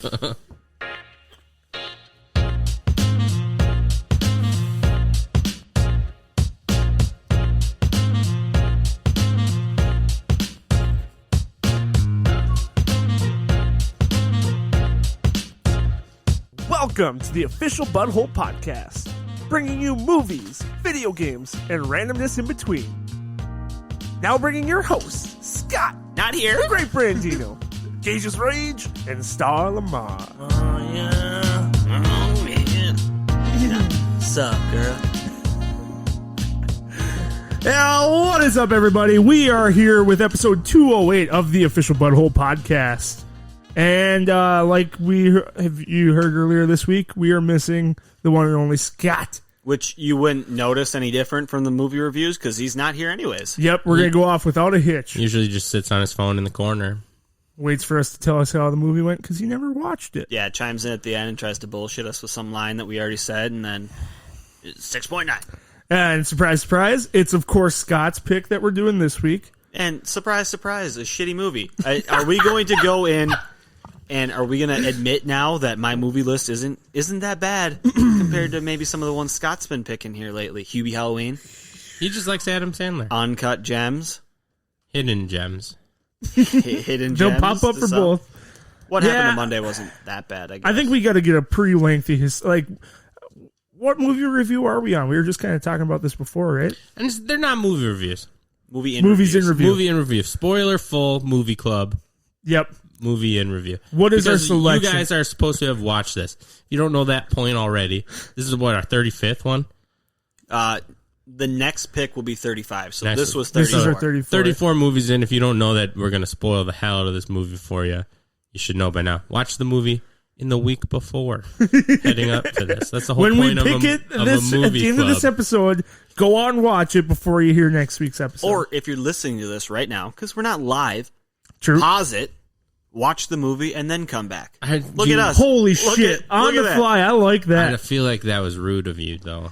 Welcome to the official Butthole Podcast, bringing you movies, video games, and randomness in between. Now bringing your hosts, Scott, not here, the Great Brandino, Gage's Rage, and Star Lamar. Oh yeah, sup, girl? Yeah, what is up, everybody? We are here with episode 208 of the official Butthole Podcast. And like you heard earlier this week, we are missing the one and only Scott. Which you wouldn't notice any different from the movie reviews because he's not here anyways. Yep, we're going to go off without a hitch. Usually just sits on his phone in the corner. Waits for us to tell us how the movie went because he never watched it. Yeah, chimes in at the end and tries to bullshit us with some line that we already said, and then 6.9. And surprise, surprise, it's of course Scott's pick that we're doing this week. And surprise, surprise, a shitty movie. Are we going to go in... And are we going to admit now that my movie list isn't that bad compared to maybe some of the ones Scott's been picking here lately? Hubie Halloween. He just likes Adam Sandler. Uncut Gems. Hidden Gems. Hidden Gems. They'll pop up for both. What happened on Monday wasn't that bad, I guess. I think we got to get a pretty lengthy... what movie review are we on? We were just kind of talking about this before, right? And they're not movie reviews. Movies in review. Movie in review. Spoiler full movie club. Yep. Movie in review. What is our selection? You guys are supposed to have watched this. If you don't know that point already, this is what, our 35th one? The next pick will be 35. So Next this was This 34. is our 34. 34 movies in. If you don't know that we're going to spoil the hell out of this movie for you, you should know by now. Watch the movie in the week before heading up to this. That's the whole point of a movie at the end of this episode, go on and watch it before you hear next week's episode. Or if you're listening to this right now, because we're not live, True. pause it, watch the movie, and then come back. Look at us. Holy shit. On the fly. I like that. I feel like that was rude of you, though.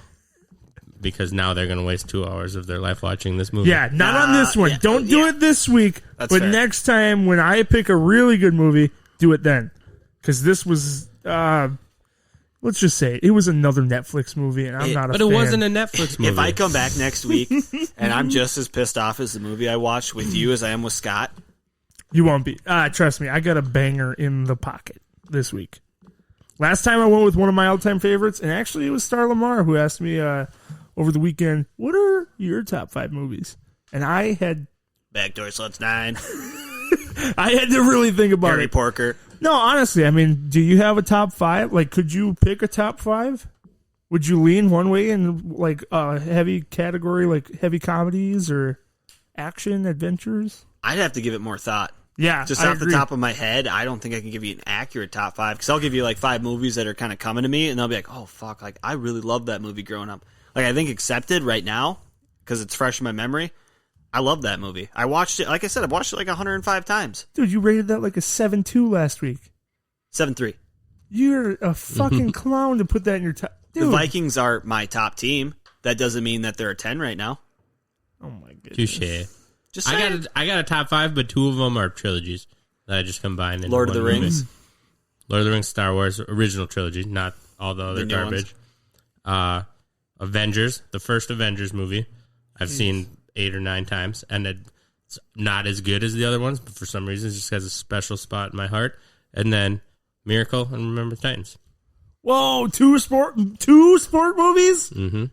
Because now they're going to waste 2 hours of their life watching this movie. Yeah, not on this one. Don't do it this week. That's but fair. next time when I pick a really good movie, do it then. Because this was, let's just say, it was another Netflix movie, and I'm not a fan. But it wasn't a Netflix movie. If I come back next week and I'm just as pissed off as the movie I watched with you as I am with Scott, you won't be. Trust me, I got a banger in the pocket this week. Last time I went with one of my all-time favorites, and actually it was Star Lamar who asked me over the weekend, what are your top 5 movies? And I had... Backdoor Sluts 9. I had to really think about Harry it. Porker. No, honestly, I mean, do you have a top 5? Like, could you pick a top 5? Would you lean one way in, like, a heavy category, like heavy comedies or action, adventures? I'd have to give it more thought. Yeah, Just I off agree. the top of my head, I don't think I can give you an accurate top 5, because I'll give you like 5 movies that are kind of coming to me, and they'll be like, oh, fuck, like, I really loved that movie growing up. Like, I think Accepted right now, because it's fresh in my memory, I love that movie. I watched it, like I said, I've watched it like 105 times. Dude, you rated that like a 7.2 last week. 7-3. You're a fucking clown to put that in your top. Dude. The Vikings are my top team. That doesn't mean that they're a 10 right now. Oh, my goodness. Touche. Just saying. I got a top 5, but 2 of them are trilogies that I just combined into Lord of the one movie. Rings. Lord of the Rings, Star Wars, original trilogy, not all the other The new ones. garbage. Avengers, the first Avengers movie, I've seen 8 or 9 times, and it's not as good as the other ones, but for some reason it just has a special spot in my heart. And then Miracle and Remember the Titans. Whoa, 2 sport movies? Mm-hmm.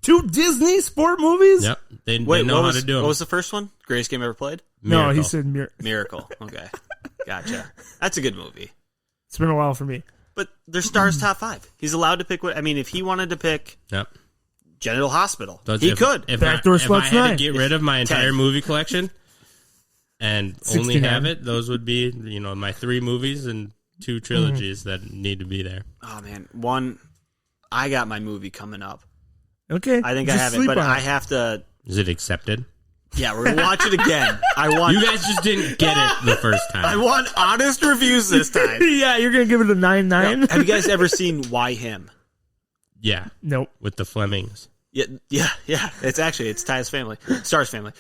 2 Disney sport movies? Yep. They Wait, know how to do them. what was the first one? Greatest game ever played? No, he Miracle. said Miracle. Okay. Gotcha. That's a good movie. It's been a while for me. But they're Star's top 5. He's allowed to pick what... I mean, if he wanted to pick Yep. Genital Hospital, So he could. If Backdoor I Sluts had 9. to get rid of my entire 10. movie collection and only 69. have it, those would be, my 3 movies and 2 trilogies that need to be there. Oh, man. I got my movie coming up. Okay. I think just I have it, sleep but on I have to... Is it accepted? Yeah, we're going to watch it again. You You guys just didn't get it the first time. I want honest reviews this time. Yeah, you're going to give it a 9.9? Have you guys ever seen Why Him? Yeah, Nope. with the Flemings. Yeah. It's Ty's family. Star's family.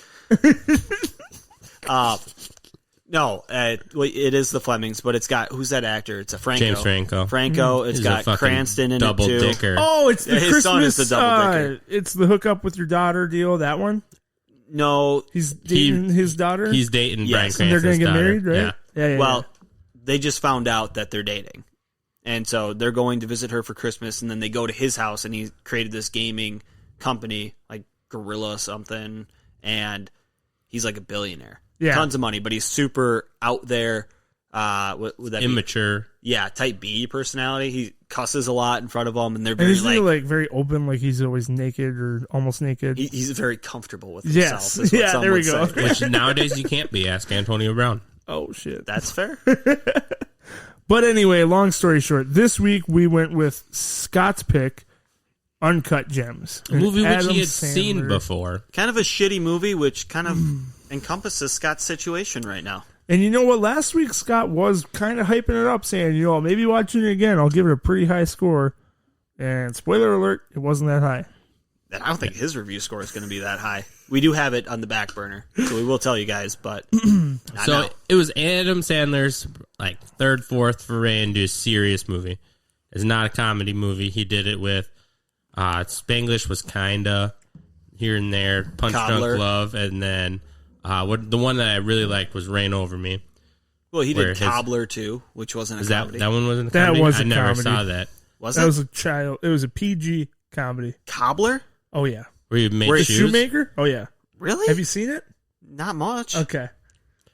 No, it is the Flemings, but it's got who's that actor? It's a Franco. James Franco. Franco. It's He's got a fucking Cranston in double it too. dicker. Oh, it's the His Christmas. son is the double dicker. It's the hook up with your daughter deal. That one. No, He's dating his daughter. He's dating Bryan Yes, and they're Cranston's gonna get daughter. married, right? Yeah. Yeah. well, they just found out that they're dating, and so they're going to visit her for Christmas, and then they go to his house, and he created this gaming company like Gorilla something, and he's like a billionaire. Yeah. Tons of money, but he's super out there. Would that be? Immature. Yeah, type B personality. He cusses a lot in front of them, and they're And very isn't he like very open, like he's always naked or almost naked? he's very comfortable with himself. Yes. is what Yeah, some there we would go. say. Which nowadays you can't be. Ask Antonio Brown. Oh shit. That's fair. But anyway, long story short, this week we went with Scott's pick, Uncut Gems. A movie which Adam he had Sandler. seen before. Kind of a shitty movie, which kind of encompasses Scott's situation right now. And you know what? Last week Scott was kind of hyping it up, saying, maybe watching it again, I'll give it a pretty high score. And spoiler alert, it wasn't that high. And I don't think his review score is going to be that high. We do have it on the back burner, so we will tell you guys, but not So now. it was Adam Sandler's like third, fourth foray into a serious movie. It's not a comedy movie. He did it with Spanglish was kinda here and there, Punch Cobbler. Drunk Love, and then the one that I really liked was Rain Over Me. Well, he where did his- Cobbler too, which wasn't a Is that comedy. that one wasn't a That comedy? was a I never comedy. saw that. Was That it was it was a PG comedy. Cobbler? Oh yeah. Where you made Where The shoes? Shoemaker? Oh yeah. Really? Have you seen it? Not much. Okay.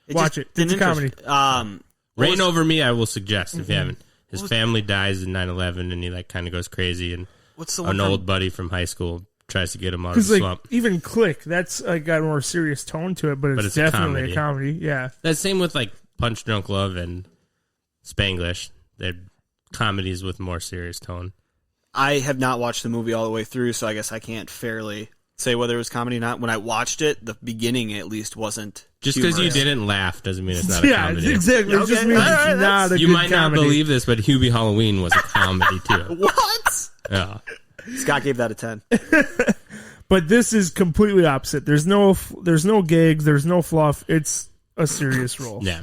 It Watch just it. didn't It's a comedy. interest- what Rain was- Over Me, I will suggest if you haven't. His family dies in 9/11, and he like kind of goes crazy, and What's the one an from- old buddy from high school tries to get him out of Because the like slump. even Click, that's got a more serious tone to it, but it's it's a definitely a comedy. Yeah. That's same with like Punch Drunk Love and Spanglish. They're comedies with more serious tone. I have not watched the movie all the way through, so I guess I can't fairly say whether it was comedy or not. When I watched it, the beginning at least wasn't. Just because you humorous. didn't laugh doesn't mean it's not a Yeah, comedy. exactly. It just Okay. means All right, it's not a You good might not comedy. believe this, but Hubie Halloween was a comedy too. What? Yeah. Scott gave that a 10. But this is completely opposite. There's no gags. There's no fluff. It's a serious role. Yeah.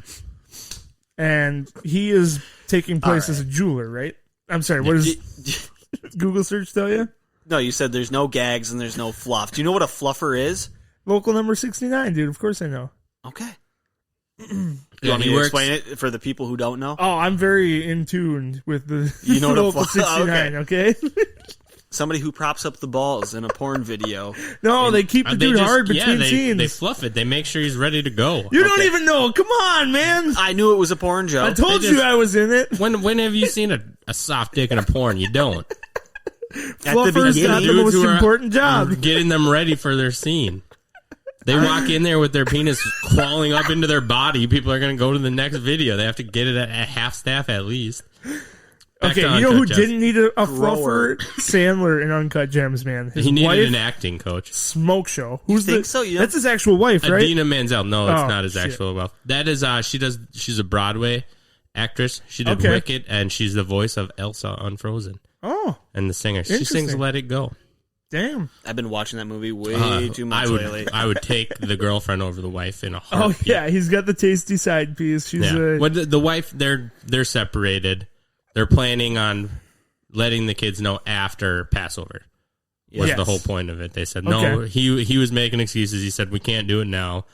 And he is taking place as a jeweler, right? I'm sorry. What does Google search tell you? No, you said there's no gags and there's no fluff. Do you know what a fluffer is? Local number 69, dude. Of course I know. Okay. Yeah, You want me he to works- explain it for the people who don't know? Oh, I'm very in tune with the You know what a local fluff- 69, okay? Somebody who props up the balls in a porn video. No, they keep the They dude just- hard between they, scenes. They fluff it. They make sure he's ready to go. You don't Okay. even know. Come on, man. I knew it was a porn I joke. told they you just- I was in it. When have you seen a soft dick in a porn? You don't. At the Fluffer's not the beginning, most Dudes who are important job. Getting them ready for their scene. They walk in there with their penis crawling up into their body. People are going to go to the next video. They have to get it at half staff at least. Back Okay, to you know who Uncut Gems. didn't need a Grower. fluffer? Sandler in Uncut Gems, man. His He needed wife, an acting coach. Smoke Show. Who's think the? so? You That's his actual wife, right? Adina Menzel. No, that's Oh, not his shit. actual wife. That is she's a Broadway actress. She did Okay. Wicked, and she's the voice of Elsa on Frozen Oh, and the singer. She sings Interesting. Let It Go. damn. I've been watching that movie way too much lately. I would take the girlfriend over the wife in a Oh heartbeat. yeah, he's got the tasty side piece. She's Yeah. Well, the wife, they're separated. They're planning on letting the kids know after Passover. Was Yes. the whole point of it. They said no. Okay. He was making excuses. He said we can't do it now.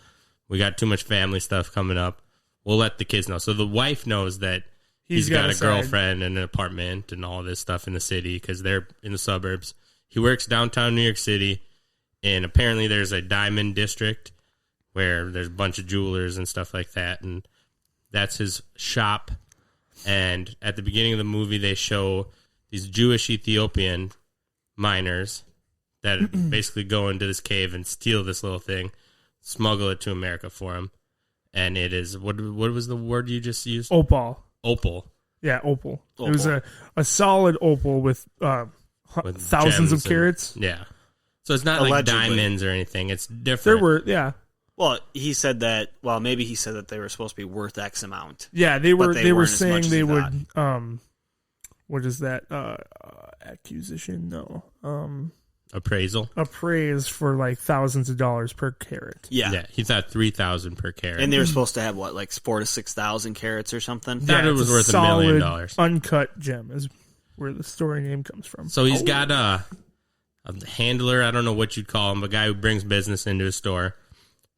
We got too much family stuff coming up. We'll let the kids know. So the wife knows that he's got a side. girlfriend and an apartment and all this stuff in the city because they're in the suburbs. He works downtown New York City, and apparently there's a diamond district where there's a bunch of jewelers and stuff like that, and that's his shop. And at the beginning of the movie, they show these Jewish Ethiopian miners that basically go into this cave and steal this little thing, smuggle it to America for him. And it is, what was the word you just used? Opal. Opal. Yeah, opal. It Opal. was a solid opal with, With thousands gems of carats. Yeah. So it's not like Allegedly. diamonds or anything. It's different. There were, yeah. Well, he said that. Well, maybe he said that they were supposed to be worth X amount. Yeah, they were. But they They were weren't as much saying as they he would. What is that? Accusation? No. appraised for like thousands of dollars per carat. Yeah. He thought 3,000 per carat. And they were supposed to have what, like 4,000 to 6,000 carats or something? Thought it was worth $1 million. Uncut gem is where the story name comes from. So he's got a handler, I don't know what you'd call him, a guy who brings business into his store,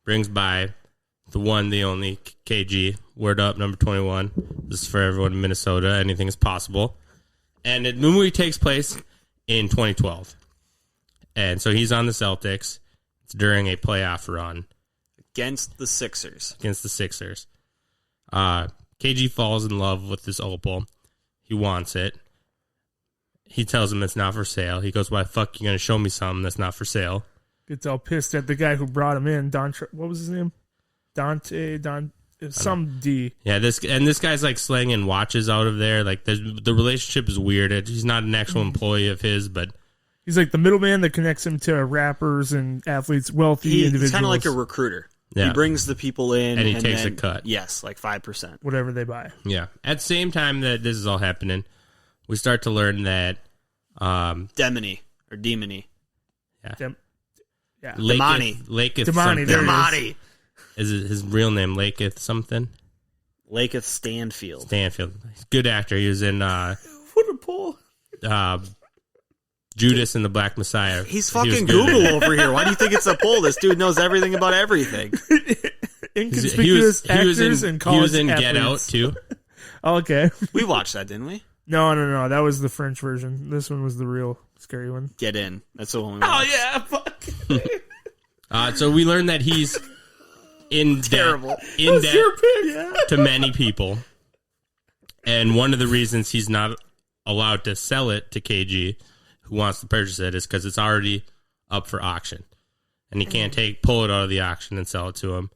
brings by the one, the only KG, word up, number 21. This is for everyone in Minnesota. Anything is possible. And the movie takes place in 2012. And so he's on the Celtics. It's during a playoff run. Against the Sixers. KG falls in love with this opal. He wants it. He tells him it's not for sale. He goes, why the fuck you going to show me something that's not for sale? Gets all pissed at the guy who brought him in. What was his name? Some D. Yeah, this guy's like slanging watches out of there. Like the relationship is weird. He's not an actual employee of his, but he's like the middleman that connects him to rappers and athletes, wealthy individuals. He's kind of like a recruiter. Yeah. He brings the people in, and he takes a cut. Yes, like 5%, whatever they buy. Yeah. At the same time that this is all happening, we start to learn that Demony. Yeah. Demony. Is it his real name Laketh something? Laketh Stanfield. He's a good actor. He was in What a pull. Judas and the Black Messiah. He's fucking Google over here. Why do you think it's a poll? This dude knows everything about everything. Inconspicuous actors and college He was in athletes. Get Out, too. Okay. We watched that, didn't we? No. That was the French version. This one was the real scary one. Get In. That's the one we watched. Oh, yeah. Fuck. So we learned that he's in Terrible. debt to many people. And one of the reasons he's not allowed to sell it to KG, who wants to purchase it, is because it's already up for auction. And he can't pull it out of the auction and sell it to him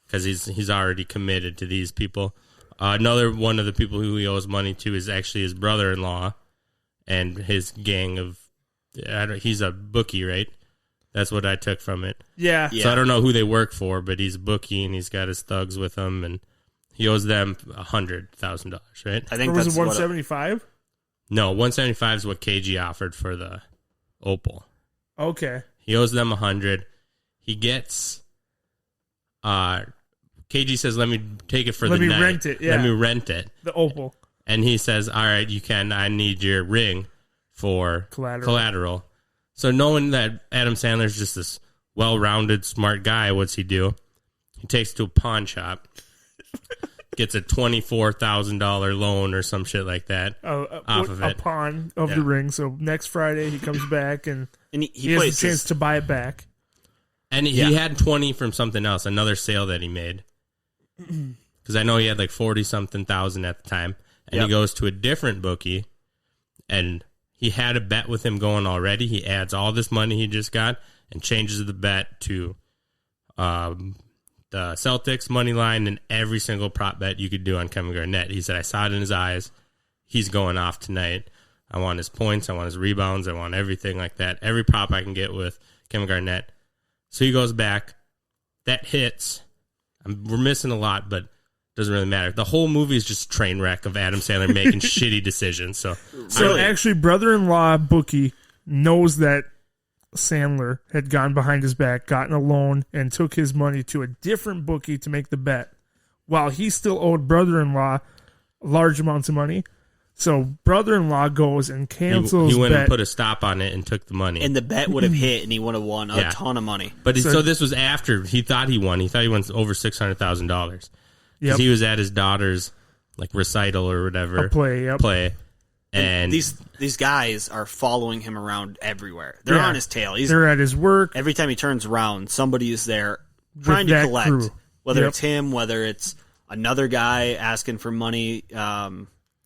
because he's already committed to these people. Another one of the people who he owes money to is actually his brother-in-law and his gang of... he's a bookie, right? That's what I took from it. Yeah. So I don't know who they work for, but he's a bookie and he's got his thugs with him, and he owes them $100,000, right? I think or was that's it 175? No, 175 is what KG offered for the opal. Okay. He owes them 100. He gets... KG says, let me take it for the night. Let me rent it, yeah. Let me rent it. The opal. And he says, all right, you can. I need your ring for collateral. So knowing that Adam Sandler's just this well-rounded, smart guy, what's he do? He takes it to a pawn shop, gets a $24,000 loan or some shit like that off of it. A pawn of the ring. So next Friday he comes back and he has a chance to buy it back. And he had 20 from something else, another sale that he made. Because I know he had like 40-something thousand at the time. And he goes to a different bookie, and he had a bet with him going already. He adds all this money he just got and changes the bet to the Celtics money line and every single prop bet you could do on Kevin Garnett. He said, I saw it in his eyes. He's going off tonight. I want his points. I want his rebounds. I want everything like that. Every prop I can get with Kevin Garnett. So he goes back. That hits. We're missing a lot, but doesn't really matter. The whole movie is just a train wreck of Adam Sandler making shitty decisions. So actually, brother-in-law bookie knows that Sandler had gone behind his back, gotten a loan, and took his money to a different bookie to make the bet, while he still owed brother-in-law large amounts of money. So brother-in-law goes and cancels. He went bet. and put a stop on it and took the money. And the bet would have hit, and he would have won a ton of money. But so this was after he thought he won. He thought he won over $600,000. Because he was at his daughter's like recital or whatever play. And these guys are following him around everywhere. They're on his tail. They're at his work. Every time he turns around, somebody is there trying to collect. Crew. Whether it's him, whether it's another guy asking for money,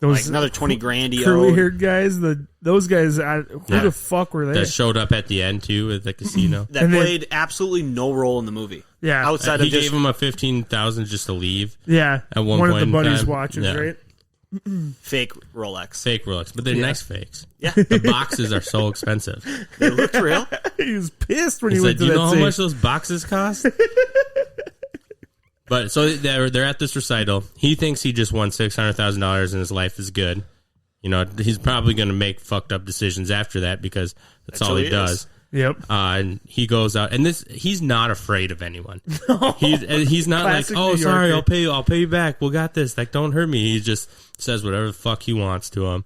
Those like another 20 grand. Curly-haired guys. Those guys. Who the fuck were they? That showed up at the end too at the casino. That played absolutely no role in the the Yeah, outside he of just gave him a $15,000 just to leave. Yeah, at one of point the in buddies' time. watches, right? fake Rolex. Fake Rolex, but they're nice fakes. Yeah, the boxes are so expensive. They looked real. He was pissed when he He's went like, to "Do you that know safe. how much those boxes cost?" But so they're at this recital. He thinks he just won $600,000 and his life is good. You know, he's probably going to make fucked up decisions after that because that's all he does. Yep. And he goes out, and he's not afraid of anyone. He's not like, Classic oh, New sorry, Yorker. I'll pay you back. We got this. Like, don't hurt me. He just says whatever the fuck he wants to him.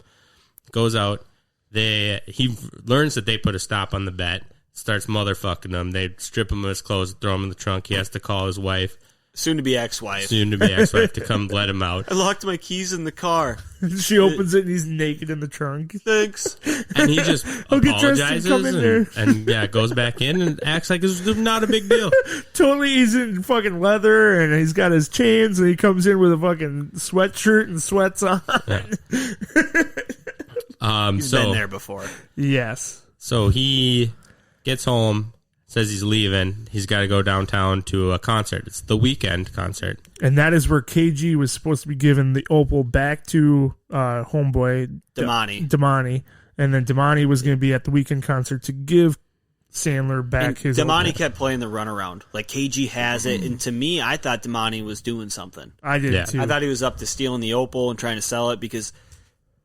Goes out. He learns that they put a stop on the bet. Starts motherfucking him. They strip him of his clothes, throw him in the trunk. He has to call his wife. Soon to be ex-wife. To come let him out. I locked my keys in the car. She opens it and he's naked in the trunk. Thanks. And he just get dressed and come in there. and goes back in and acts like it's not a big deal. Totally, he's in fucking leather and he's got his chains and he comes in with a fucking sweatshirt and sweats on. Yeah. He's been there before. Yes. So he gets home, says he's leaving. He's got to go downtown to a concert. It's the Weekend concert. And that is where KG was supposed to be giving the opal back to homeboy Damani. And then Damani was going to be at the Weekend concert to give Sandler back and his Damani opal. kept playing the runaround. Like, KG has it. And to me, I thought Damani was doing something. I did too. I thought he was up to stealing the opal and trying to sell it, because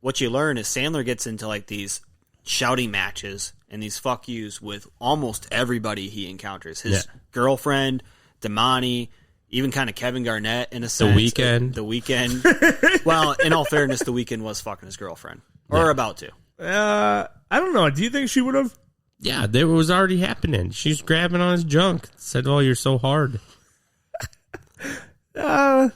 what you learn is Sandler gets into like these shouting matches and these fuck yous with almost everybody he encounters. His girlfriend, Damani, even kind of Kevin Garnett in a sense. The Weekend. Well, in all fairness, The Weekend was fucking his girlfriend. Or about to. I don't know. Do you think she would have? Yeah, that was already happening. She's grabbing on his junk. Said, "Oh, you're so hard." I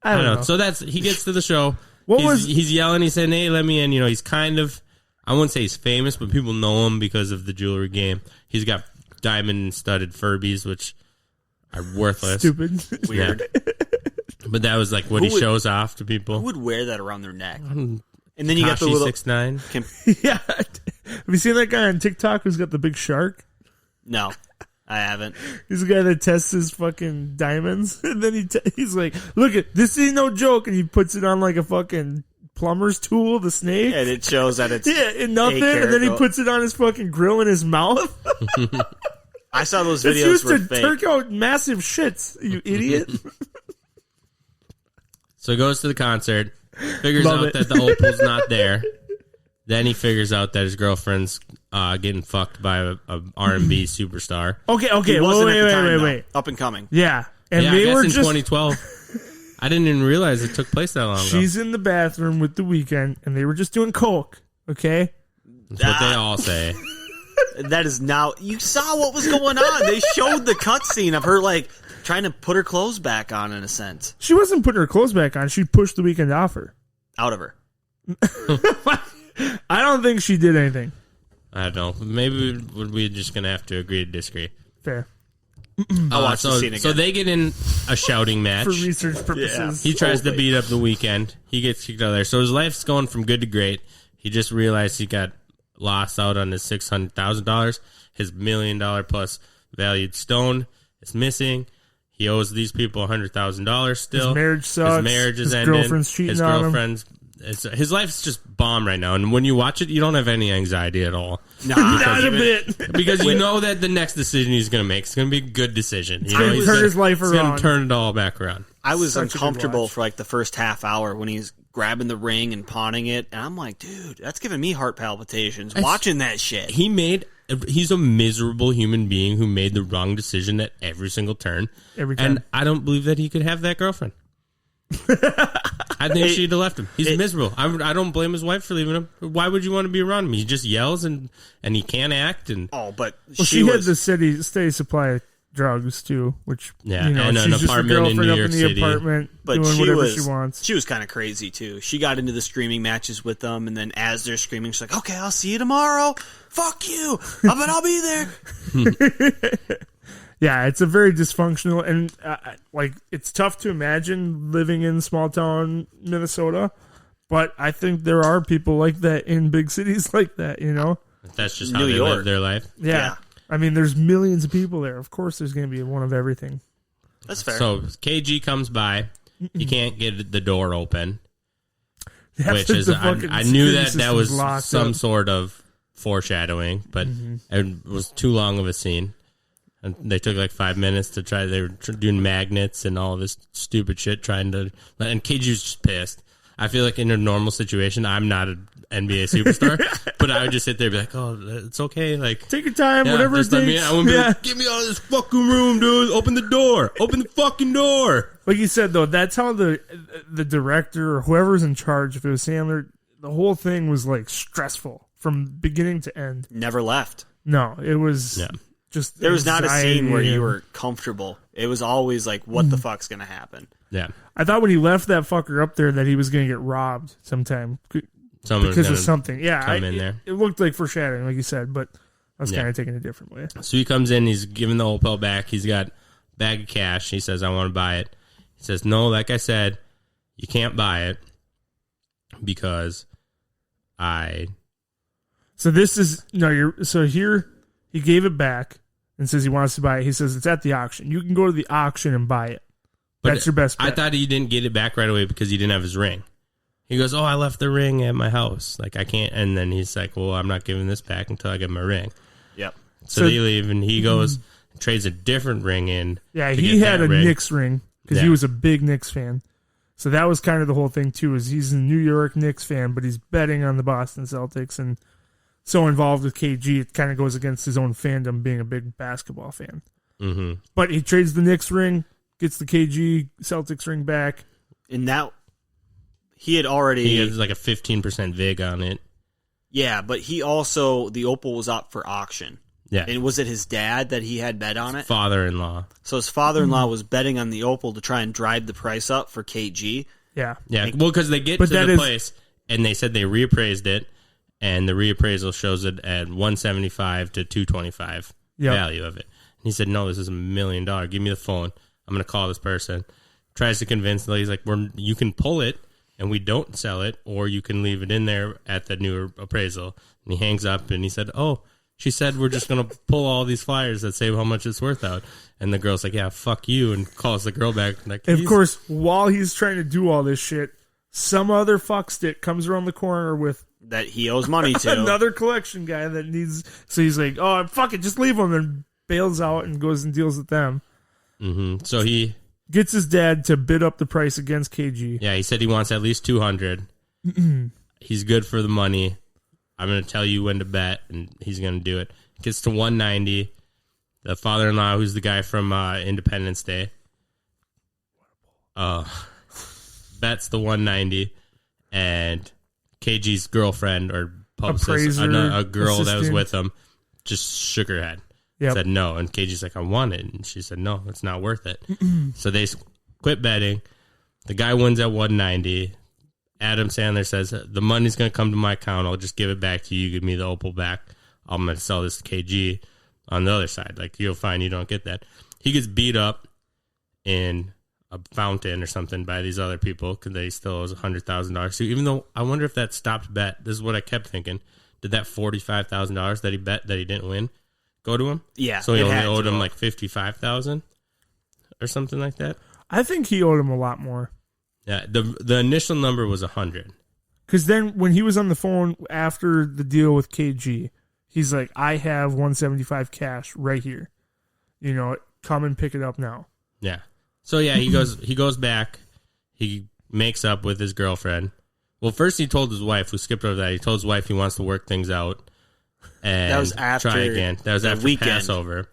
don't know. So he gets to the show. He's yelling. He's saying, "Hey, let me in." You know, he's kind of, I wouldn't say he's famous, but people know him because of the jewelry game. He's got diamond studded Furbies, which are worthless. Stupid. Weird. Yeah. But that was like what he shows off to people. Who would wear that around their neck? And then you got the little 6'9". Yeah. Have you seen that guy on TikTok who's got the big shark? No, I haven't. He's the guy that tests his fucking diamonds, and then he's like, "Look at this, ain't no joke," and he puts it on like a fucking plumber's tool, the snake, And it shows that it's and nothing, and then he puts it on his fucking grill in his mouth. I saw those It's videos used were to fake. turk out massive shits, you idiot. So he goes to the concert, figures Love out it. that the opal's not there. Then he figures out that his girlfriend's getting fucked by a R&B superstar. Okay, He wasn't at the time, wait. though. Up and coming. Yeah, and Yeah, they I guess were in just 2012. I didn't even realize it took place that long ago. she's in the bathroom with The Weeknd, and they were just doing coke. Okay, That's what they all say. That is now. You saw what was going on. They showed the cutscene of her like trying to put her clothes back on, in a sense, she wasn't putting her clothes back on. She pushed The Weeknd off her. out of her. I don't think she did anything. I don't know. Maybe we're just going to have to agree to disagree. Fair. I'll watch the scene again. So they get in a shouting match. For research purposes. He tries to beat up The Weeknd. He gets kicked out of there. So his life's going from good to great. He just realized he got lost out on his $600,000. His $1 million plus valued stone is missing. He owes these people $100,000 still. His marriage sucks. His marriage is His ending. girlfriend's cheating His on him. girlfriend's. His life's just bomb right now. And when you watch it, you don't have any anxiety at all. Not a bit. Because you know that the next decision he's going to make is going to be a good decision. You know, gonna he's turn gonna- his life He's going around. to turn it all back around. I was Such a good uncomfortable watch. for like the first half hour when he's grabbing the ring and pawning it, and I'm like, dude, that's giving me heart palpitations watching that shit. He's a miserable human being who made the wrong decision at every single turn. Every time. And I don't believe that he could have that girlfriend. I think she'd have left him. He's miserable. I don't blame his wife for leaving him. Why would you want to be around him? He just yells and he can't act. And Oh, but Well, she had the steady supply of drugs too, which Yeah, you know, and an she's just a apartment in girlfriend New up York in the City. apartment but doing she whatever was she wants. She was kind of crazy too. She got into the screaming matches with them, and then as they're screaming, she's like, "Okay, I'll see you tomorrow. Fuck you, but I'll be there." Yeah, it's a very dysfunctional, and like it's tough to imagine living in small town Minnesota. But I think there are people like that in big cities like that. You know, that's just how New they York. live their life. yeah. I mean, there's millions of people there. Of course, there's going to be one of everything. That's fair. So KG comes by. He can't get the door open. Yeah, Which the is, fucking I knew security that was system's locked some up. sort of foreshadowing, but it was too long of a scene. And they took like 5 minutes to try. They were doing magnets and all this stupid shit, trying to. And KG was just pissed. I feel like in a normal situation, I'm not NBA superstar. But I would just sit there and be like, oh, it's okay. Like, take your time, whatever it just let me takes. I wouldn't be like, get me out of this fucking room, dude. Open the door. Open the fucking door. Like you said, though, that's how the director or whoever's in charge, if it was Sandler, the whole thing was like stressful from beginning to end. Never left. No, it was just there was not a scene where anxiety you were comfortable. It was always like, what the fuck's gonna happen? Yeah. I thought when he left that fucker up there that he was going to get robbed sometime because of something. Yeah, come in there. It looked like foreshadowing, like you said, but I was kind of taking a different way. So he comes in, he's giving the Opel back. He's got a bag of cash. He says, I want to buy it. He says, no, like I said, you can't buy it because So this is, so here he gave it back and says he wants to buy it. He says it's at the auction. You can go to the auction and buy it. That's your best bet. I thought he didn't get it back right away because he didn't have his ring. He goes, oh, I left the ring at my house. Like, I can't. And then he's like, well, I'm not giving this back until I get my ring. Yep. So they leave, and he goes and trades a different ring in. Yeah, he had a Knicks ring because he was a big Knicks fan. So that was kind of the whole thing, too, is he's a New York Knicks fan, but he's betting on the Boston Celtics and so involved with KG, it kind of goes against his own fandom being a big basketball fan. Mm-hmm. But he trades the Knicks ring, gets the KG Celtics ring back. And that he had like a 15% vig on it. Yeah, but he also, the Opal was up for auction. Yeah. And was it his dad that he had bet on it? Father-in-law. So his father-in-law was betting on the Opal to try and drive the price up for KG. Yeah. Yeah, well, because they get to the place, and they said they reappraised it, and the reappraisal shows it at 175 to 225 value of it. And he said, no, this is $1 million. Give me the phone. I'm going to call this person. Tries to convince them. He's like, you can pull it, and we don't sell it, or you can leave it in there at the new appraisal. And he hangs up, and he said, oh, she said we're just going to pull all these flyers that say how much it's worth out. And the girl's like, yeah, fuck you, and calls the girl back. Like, and of course, while he's trying to do all this shit, some other fuckstick comes around the corner with that he owes money to. Another collection guy that needs... So he's like, oh, fuck it, just leave him, and bails out and goes and deals with them. Mm-hmm. So he... gets his dad to bid up the price against KG. Yeah, he said he wants at least 200. He's good for the money. I'm going to tell you when to bet, and he's going to do it. Gets to 190. The father-in-law, who's the guy from Independence Day, bets the 190, and KG's girlfriend or publicist, a girl that was with him, just shook her head. Yep. Said no, and KG's like, I want it, and she said no, it's not worth it. So they quit betting. The guy wins at 190. Adam Sandler says, the money's going to come to my account. I'll just give it back to you. You give me the Opal back. I'm going to sell this to KG on the other side. Like, you'll find you don't get that. He gets beat up in a fountain or something by these other people because they still owes $100,000. So even though I wonder if that stopped bet, this is what I kept thinking. Did that $45,000 that he bet that he didn't win go to him? Yeah. So he only owed him like $55,000 or something like that? I think he owed him a lot more. Yeah, the initial number was 100. Because then when he was on the phone after the deal with KG, he's like, I have 175 cash right here. You know, come and pick it up now. Yeah. So yeah, he goes back. He makes up with his girlfriend. Well, first he told his wife, who skipped over that. He told his wife he wants to work things out and that was after try again. That was after weekend. Passover.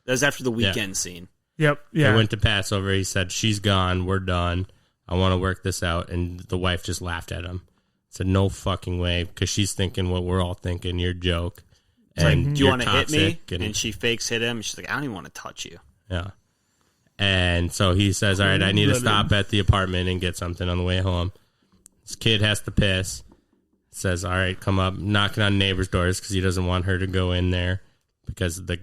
That was after the weekend scene. Yep. Yeah. They went to Passover. He said, she's gone. We're done. I want to work this out. And the wife just laughed at him. Said, no fucking way, because she's thinking what we're all thinking. You're a joke. And like, do you want to hit me? And she fakes hit him. She's like, I don't even want to touch you. Yeah. And so he says, all right, I need to stop at the apartment and get something on the way home. This kid has to piss. Says, all right, come up, knocking on neighbors' doors because he doesn't want her to go in there because the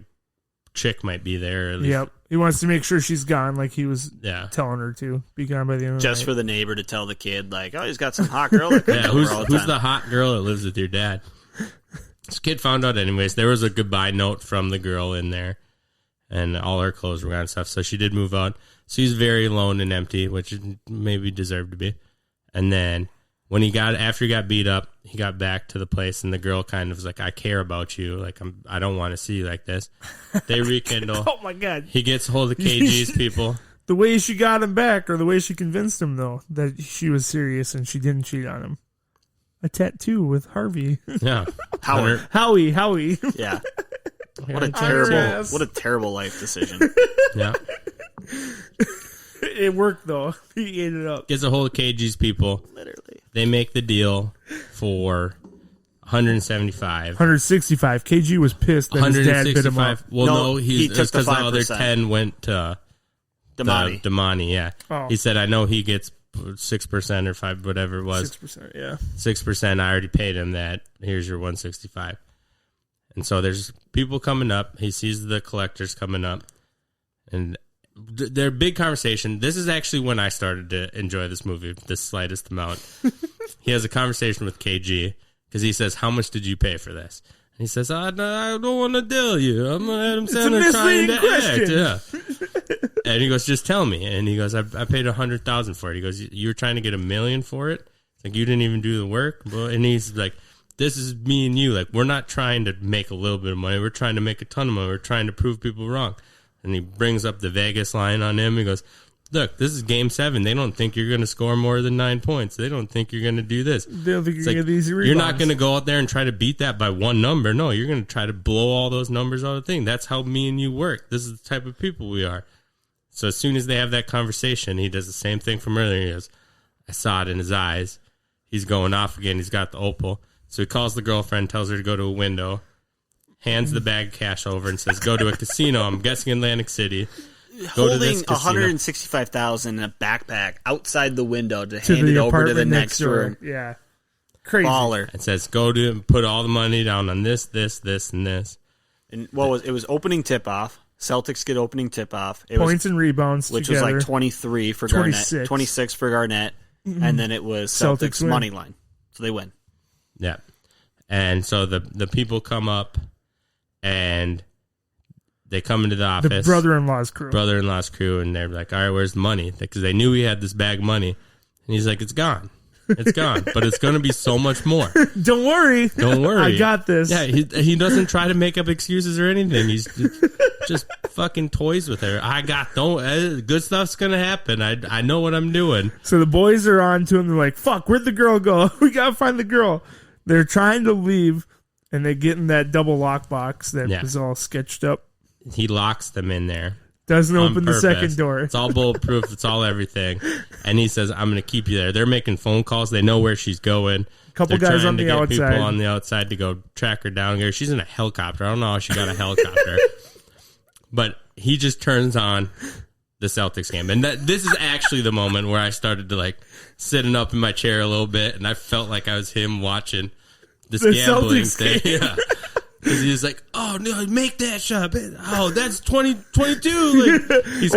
chick might be there. At least. Yep. He wants to make sure she's gone like he was telling her to be gone by the end of the night. Just for the neighbor to tell the kid, like, oh, he's got some hot girl. That who's the hot girl that lives with your dad? This kid found out anyways. There was a goodbye note from the girl in there, and all her clothes were gone and stuff. So she did move on. So he's very alone and empty, which maybe deserved to be. And then after he got beat up, he got back to the place, and the girl kind of was like, I care about you. Like, I don't want to see you like this. They rekindle. Oh, my God. He gets hold of KG's people. The way she got him back, or the way she convinced him, though, that she was serious and she didn't cheat on him. a tattoo with Harvey. Yeah. Howard. Howie. Yeah. What What a terrible life decision. Yeah. It worked though. He ate it up. Gets a hold of KG's people. Literally. They make the deal for 175. 165. KG was pissed that his dad bit him up. 165. Well, no, he took the because the other 5%. 10 went to Damani. Yeah. Oh. He said, I know he gets 6% or 5, whatever it was. 6%, yeah. 6%. I already paid him that. Here's your 165. And so there's people coming up. He sees the collectors coming up. And their big conversation. This is actually when I started to enjoy this movie, the slightest amount. He has a conversation with KG because he says, how much did you pay for this? And he says, I don't want to tell you. I'm Adam Sandler trying to act. Yeah. And he goes, just tell me. And he goes, I paid $100,000 for it. He goes, you were trying to get $1 million for it? It's like, you didn't even do the work? And he's like, this is me and you. Like, we're not trying to make a little bit of money. We're trying to make a ton of money. We're trying to prove people wrong. And he brings up the Vegas line on him. He goes, look, this is Game 7. They don't think you're going to score more than 9 points. They don't think you're going to do this. They don't think It's you're like, going to get easy rebounds. you're not going to go out there and try to beat that by one number. No, you're going to try to blow all those numbers out of the thing. That's how me and you work. This is the type of people we are. So as soon as they have that conversation, he does the same thing from earlier. He goes, I saw it in his eyes. He's going off again. He's got the opal. So he calls the girlfriend, tells her to go to a window, hands the bag of cash over, and says, go to a casino. I'm guessing Atlantic City. Go to this Holding casino. $165,000 in a backpack outside the window to hand it over to the apartment next room. Yeah. Crazy. Baller. It says, go to and put all the money down on this, and this. And it was opening tip off. Celtics get opening tip off. Points and rebounds which together. was like 23 for 26. Garnett, 26 for Garnett, and then it was Celtics win. money line. So they win. Yeah. And so the people come up and they come into the office. The brother-in-law's crew. And they're like, all right, where's the money? Because they knew he had this bag of money. And he's like, it's gone. It's gone. But it's going to be so much more. Don't worry. I got this. Yeah, he doesn't try to make up excuses or anything. He's just fucking toys with her. Good stuff's going to happen. I know what I'm doing. So the boys are on to him. They're like, fuck, where'd the girl go? We got to find the girl. They're trying to leave, and they get in that double lockbox that was all sketched up. He locks them in there. Doesn't open the second door. It's all bulletproof. It's all everything. And he says, I'm going to keep you there. They're making phone calls. They know where she's going. Couple guys on the outside. People on the outside to go track her down. She's in a helicopter. I don't know how she got a helicopter. But he just turns on the Celtics game. And this is actually the moment where I started to sitting up in my chair a little bit. And I felt like I was him watching this gambling Celtics thing. game. Yeah. Because he was like, oh, no, make that shot. Oh, that's 2022. He's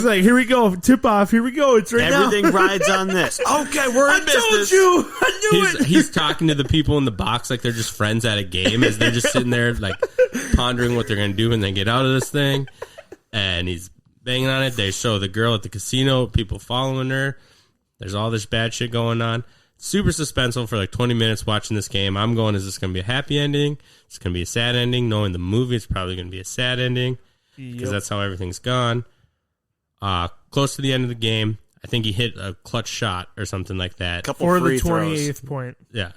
like, here we go. Tip off. Here we go. It's right now. Everything rides on this. Okay, we're in business. I knew it. He's talking to the people in the box like they're just friends at a game as they're just sitting there pondering what they're going to do when they get out of this thing. And he's banging on it. They show the girl at the casino, people following her. There's all this bad shit going on. Super suspenseful for 20 minutes watching this game. I'm going, is this going to be a happy ending? It's going to be a sad ending. Knowing the movie, it's probably going to be a sad ending because that's how everything's gone. Close to the end of the game, I think he hit a clutch shot or something like that. Couple for free the 28th point. Yeah.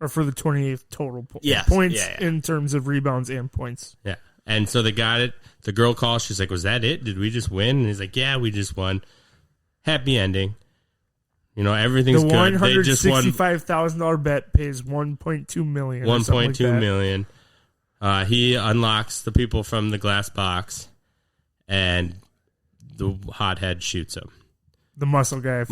Or for the 28th total Yes. points Yeah. in terms of rebounds and points. Yeah. And so they got it. The girl calls. She's like, was that it? Did we just win? And he's like, yeah, we just won. Happy ending. Everything's the good. They just won. $165,000 bet pays $1.2 million. $1.2 million. He unlocks the people from the glass box, and the hothead shoots him. The muscle guy.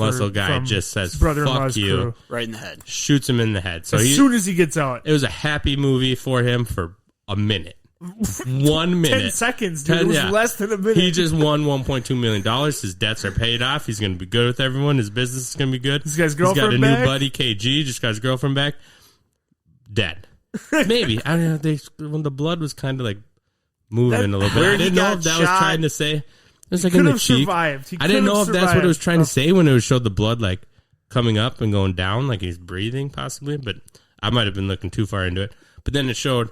Just says, brother-in-law's fuck you. crew. Right in the head. Shoots him in the head. So as soon as he gets out. It was a happy movie for him for a minute. 1 minute. 10 seconds, dude. It was less than a minute. He just won $1.2 million. His debts are paid off. He's going to be good with everyone. His business is going to be good. This guy's girlfriend He's got a back. new buddy, KG. Just got his girlfriend back. Dead. Maybe. I don't know. When the blood was kind of moving a little bit. I didn't know if that was trying to say. It was in the cheek. Survived. I didn't know if that's what it was trying to say when it showed the blood coming up and going down, like he's breathing possibly. But I might have been looking too far into it. But then it showed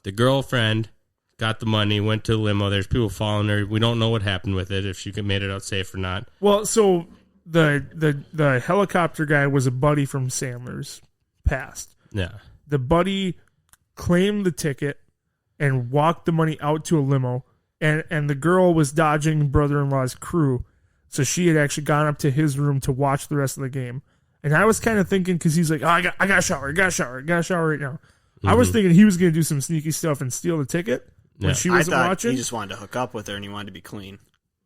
the girlfriend got the money, went to the limo. There's people following her. We don't know what happened with it, if she made it out safe or not. Well, so the helicopter guy was a buddy from Sandler's. passed. Yeah. The buddy claimed the ticket and walked the money out to a limo, and the girl was dodging brother-in-law's crew, so she had actually gone up to his room to watch the rest of the game. And I was kind of thinking, because he's like, oh, I got to shower right now. I was thinking he was going to do some sneaky stuff and steal the ticket when she wasn't watching. He just wanted to hook up with her and he wanted to be clean.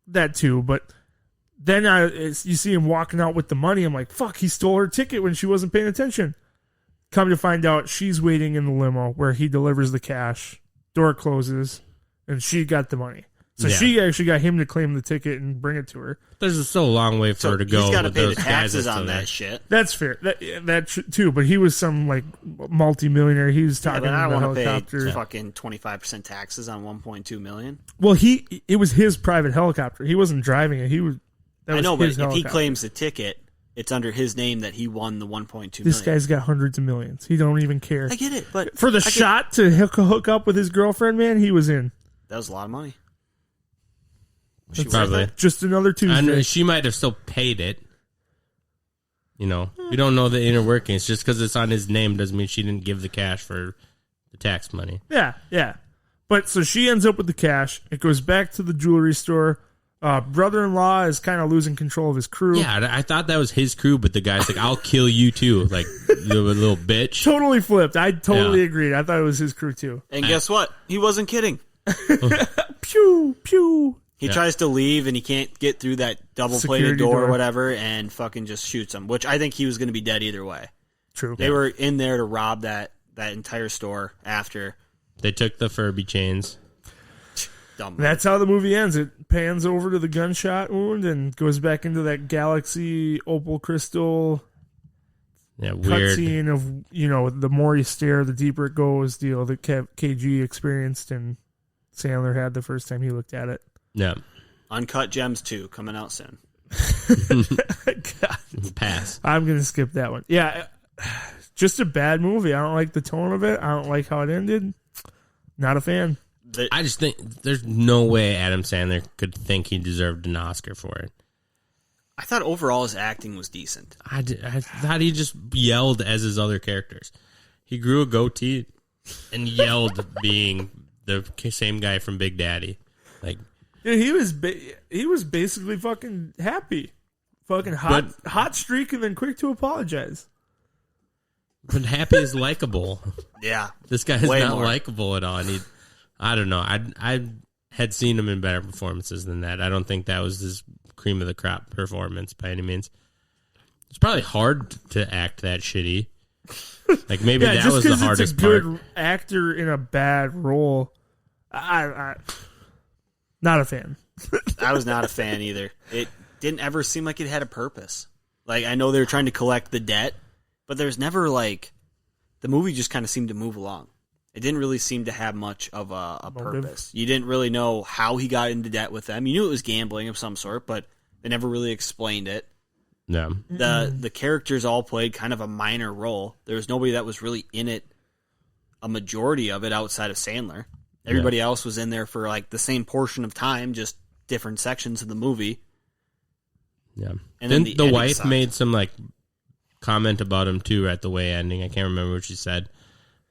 That too, but then you see him walking out with the money. I'm like, fuck, he stole her ticket when she wasn't paying attention. Come to find out, she's waiting in the limo where he delivers the cash. Door closes, and she got the money. So she actually got him to claim the ticket and bring it to her. There's still a long way for her to go. He's got to with pay those the guys taxes that's on still that shit. That's fair. Too, but he was some like multi-millionaire. He was talking I about don't want to helicopter. pay fucking 25% taxes on $1.2 million. Well, it was his private helicopter. He wasn't driving it. I know, but if helicopter. he claims the ticket, it's under his name that he won the 1.2 million. This guy's got hundreds of millions. He don't even care. I get it, but for the shot to hook up with his girlfriend, man, he was in. That was a lot of money. Probably. Just another Tuesday. And she might have still paid it. You know, we don't know the inner workings. Just because it's on his name doesn't mean she didn't give the cash for the tax money. Yeah. But so she ends up with the cash. It goes back to the jewelry store. Brother-in-law is kind of losing control of his crew. Yeah, I thought that was his crew, but the guy's like, I'll kill you too. Like, you little bitch. Totally flipped. I totally agreed. I thought it was his crew too. And guess what? He wasn't kidding. Pew, pew. He tries to leave and he can't get through that double-plated door or whatever and fucking just shoots him, which I think he was going to be dead either way. True. They were in there to rob that entire store after. They took the Furby chains. Dumb. That's how the movie ends. It pans over to the gunshot wound and goes back into that galaxy opal crystal weird cutscene of, the more you stare, the deeper it goes deal that KG experienced and Sandler had the first time he looked at it. Yeah. Uncut Gems 2 coming out soon. God. Pass. I'm going to skip that one. Yeah, just a bad movie. I don't like the tone of it. I don't like how it ended. Not a fan. I just think there's no way Adam Sandler could think he deserved an Oscar for it. I thought overall his acting was decent. I thought he just yelled as his other characters. He grew a goatee and yelled being the same guy from Big Daddy. Like, yeah, he was basically fucking happy. Fucking hot streak and then quick to apologize. But Happy is likable. Yeah. This guy is not likable at all. And I don't know. I had seen him in better performances than that. I don't think that was his cream of the crop performance by any means. It's probably hard to act that shitty. Like maybe that was the hardest part. Good actor in a bad role. I not a fan. I was not a fan either. It didn't ever seem like it had a purpose. Like, I know they were trying to collect the debt, but there's never the movie just kind of seemed to move along. It didn't really seem to have much of a purpose. You didn't really know how he got into debt with them. You knew it was gambling of some sort, but they never really explained it. Yeah. The characters all played kind of a minor role. There was nobody that was really in it, a majority of it, outside of Sandler. Everybody else was in there for the same portion of time, just different sections of the movie. Yeah. And then the wife sucked. Made some comment about him too at the way ending. I can't remember what she said,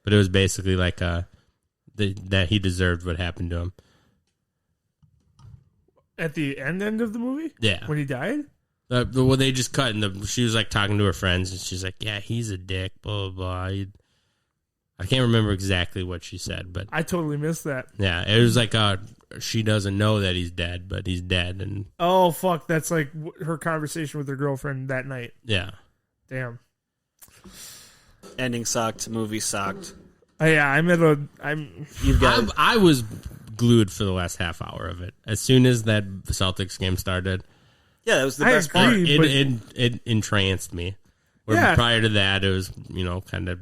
but it was basically that he deserved what happened to him. At the end of the movie? Yeah. When he died? Well, they just cut, and she was talking to her friends, and she's like, "Yeah, he's a dick." Blah blah blah. I can't remember exactly what she said, but I totally missed that. Yeah, it was she doesn't know that he's dead, but he's dead, and oh fuck, that's her conversation with her girlfriend that night. Yeah. Damn. Ending sucked. Movie sucked. Yeah, I was glued for the last half hour of it. As soon as that Celtics game started. Yeah, that was the best part. It entranced me. Where prior to that, it was, kind of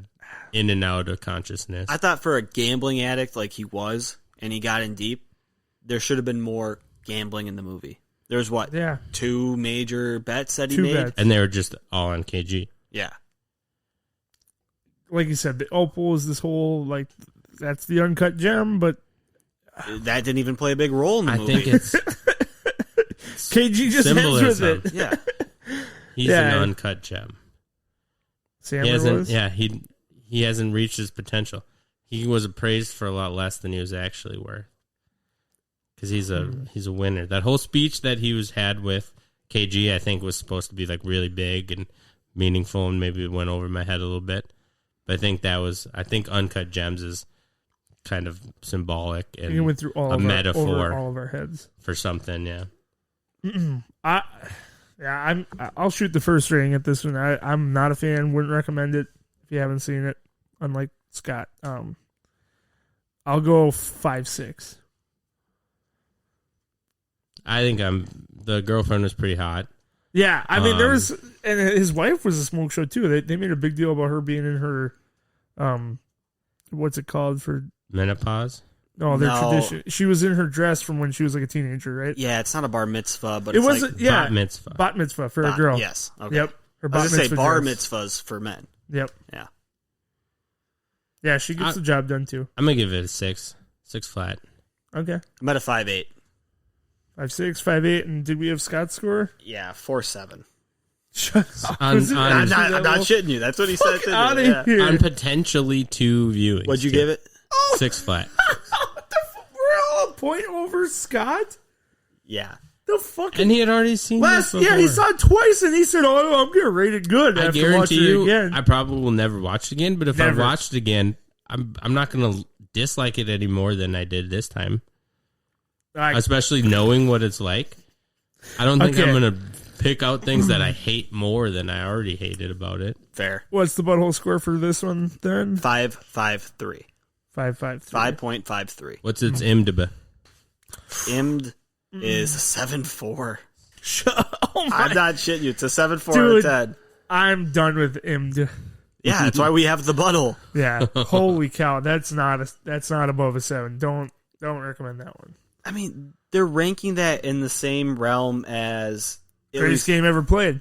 in and out of consciousness. I thought for a gambling addict like he was, and he got in deep, there should have been more gambling in the movie. There's 2 major bets that he made. Bets. And they were just all on KG. Yeah. Like you said, the opal is this whole, that's the uncut gem, but that didn't even play a big role in the movie. I think it's KG just ends with it. Yeah. He's an uncut gem. Sandler was? Yeah, he hasn't reached his potential. He was appraised for a lot less than he was actually worth. Because he's a winner. That whole speech that he had with KG, I think, was supposed to be like really big and meaningful, and maybe it went over my head a little bit. But I think Uncut Gems is kind of symbolic and It went through a metaphor over all of our heads for something. Yeah. I'll shoot the first rating at this one. I'm not a fan. Wouldn't recommend it if you haven't seen it. Unlike Scott, I'll go 5.6. I think the girlfriend was pretty hot. Yeah, I mean, there was, and his wife was a smoke show too. They made a big deal about her being in her, what's it called for Menopause? No, their tradition. She was in her dress from when she was like a teenager, right? Yeah, it's not a bar mitzvah, but It it's was like Bat mitzvah. bat mitzvah for a girl. Yes. Okay. Yep. Her I was bat going to say mitzvah bar dress. mitzvahs for men. Yep. Yeah. Yeah, she gets the job done too. I'm going to give it a 6. 6 flat. Okay. I'm at a 5.8. 5.6, 5.8, and did we have Scott's score? Yeah, 4.7. Shut up. I'm I'm not shitting you. That's what he said. Out Yeah. of here. On potentially 2 viewings. What'd you give it? 6 flat. What the we're all a point over Scott? Yeah. The fuck? And he had already seen this before. Yeah, he saw it twice, and he said, "Oh, I'm gonna rate it good." I after guarantee watching you, it again. I probably will never watch it again. But if Never. I watched it again, I'm not going to dislike it any more than I did this time. Especially knowing what it's like. I don't think I'm going to pick out things that I hate more than I already hated about it. Fair. What's the butthole score for this one then? 5.53. 5.53. 5.53. What's its IMDb? IMD is 7.4. Oh my! I'm not shitting you. It's a 7.4 Dude. out of 10. I'm done with IMD. Yeah, that's why we have the butthole. Yeah, holy cow, that's not above a 7. Don't recommend that one. I mean, they're ranking that in the same realm as Greatest game ever played.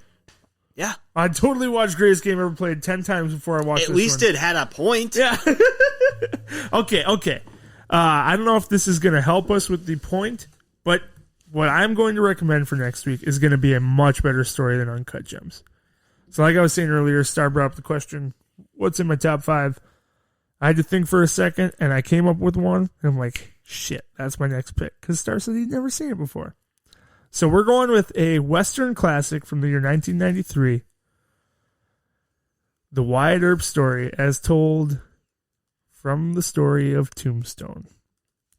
Yeah, I totally watched Greatest Game Ever Played 10 times before I watched. at this least one. it had a point. Yeah. Okay. I don't know if this is going to help us with the point, but what I'm going to recommend for next week is going to be a much better story than Uncut Gems. So like I was saying earlier, Star brought up the question, what's in my top 5? I had to think for a second, and I came up with one, and I'm like, shit, that's my next pick, because Star said he'd never seen it before. So we're going with a Western classic from the year 1993, The Wyatt Earp Story, as told from the story of Tombstone.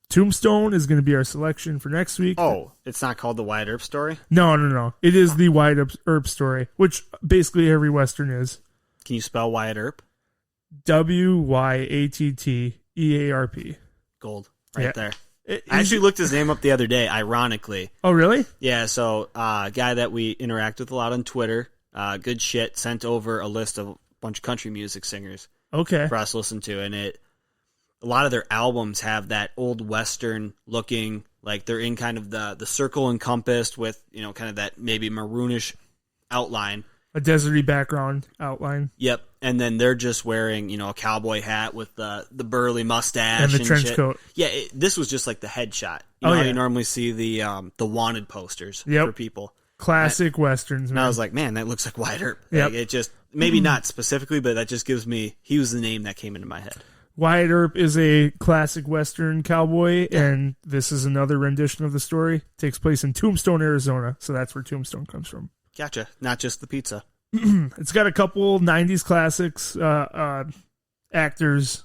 Tombstone is going to be our selection for next week. Oh, it's not called the Wyatt Earp Story? No. It is the Wyatt Earp Story, which basically every Western is. Can you spell Wyatt Earp? Wyatttearp. Gold. Right there. I I actually looked his name up the other day, ironically. Oh, really? Yeah, so guy that we interact with a lot on Twitter, good shit, sent over a list of a bunch of country music singers Okay. for us to listen to, and a lot of their albums have that old Western looking, like they're in kind of the circle encompassed with, kind of that maybe maroonish outline. A deserty background outline. Yep, and then they're just wearing, a cowboy hat with the burly mustache And the trench shit. coat. Yeah, this was just like the headshot. You know how you normally see the wanted posters for people. Classic Westerns, man. And I was like, man, that looks like Wyatt Earp. Yep. Like, it just, maybe not specifically, but that just gives me, he was the name that came into my head. Wyatt Earp is a classic Western cowboy, and this is another rendition of the story. It takes place in Tombstone, Arizona, so that's where Tombstone comes from. Gotcha. Not just the pizza. It's got a couple 90s classics, actors,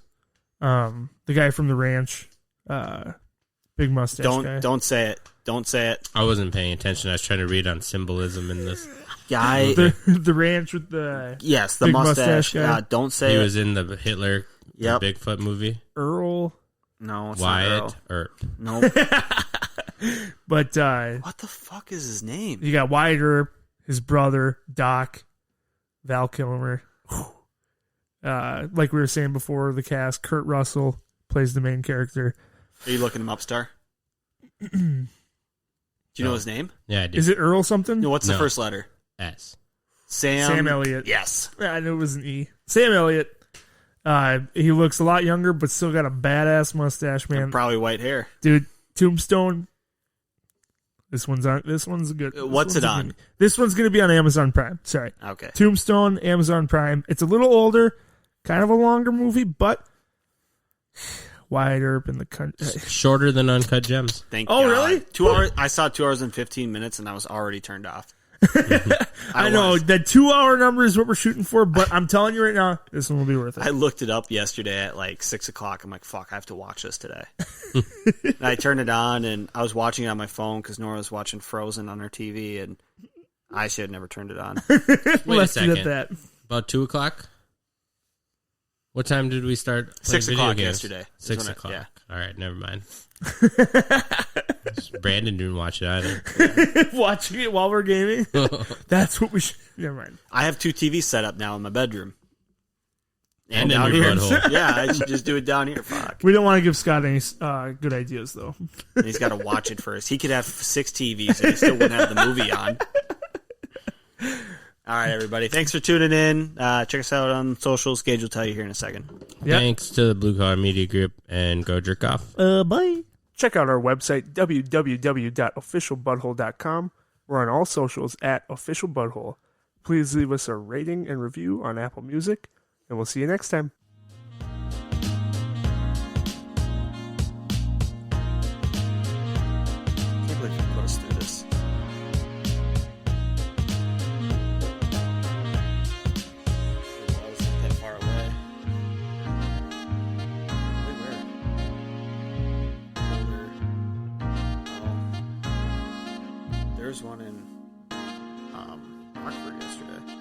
the guy from The Ranch, big mustache guy. Don't say it. Don't say it. I wasn't paying attention. I was trying to read on symbolism in this. Guy. The Ranch with the Yes, the big mustache. guy. Don't say He it. was in the Hitler Yep. Bigfoot movie. Earl. No, it's Wyatt not Earp. Earl. Nope. But What the fuck is his name? you got Wyatt Earp, his brother, Doc, Val Kilmer. Like we were saying before, the cast, Kurt Russell plays the main character. Are you looking him up, Star? Do you know his name? Yeah, I did. Is it Earl something? No, what's the No. first letter? S. Sam Elliott. Yes. I knew it was an E. Sam Elliott. He looks a lot younger, but still got a badass mustache, man. Probably white hair. Dude, Tombstone. This one's on. This one's good. What's it on? This one's going to be on Amazon Prime. Sorry. Okay. Tombstone, Amazon Prime. It's a little older, kind of a longer movie, but Wyatt Earp in the country. Shorter than Uncut Gems. Thank Oh, God. really? 2 hours. I saw 2 hours and 15 minutes, and I was already turned off. I know that 2 hour number is what we're shooting for, but I'm telling you right now, this one will be worth it. I looked it up yesterday at like 6 o'clock. I'm like, fuck, I have to watch this today. And I turned it on, and I was watching it on my phone because Nora was watching Frozen on her TV, and I should have never turned it on. Wait a Left it at second. that. About 2 o'clock? What time did we start? 6 video o'clock games? yesterday. 6 Is when o'clock. yeah. All right, never mind. Brandon didn't watch it either. Watching it while we're gaming. That's what we should. Never mind. I have 2 TVs set up now in my bedroom. And in down your here. butthole. Yeah, I should just do it down here. Fuck. We don't want to give Scott any good ideas, though. And he's got to watch it first. He could have 6 TVs and he still wouldn't have the movie on. All right, everybody. Thanks for tuning in. Check us out on socials. Gage will tell you here in a second. Yep. Thanks to the Blue Collar Media Group, and go jerk off. Bye. Check out our website, www.officialbutthole.com. We're on all socials at officialbutthole. Please leave us a rating and review on Apple Music, and we'll see you next time. I can't believe you put us through this. I was that far away. Wait, where? There's one in Rockford yesterday.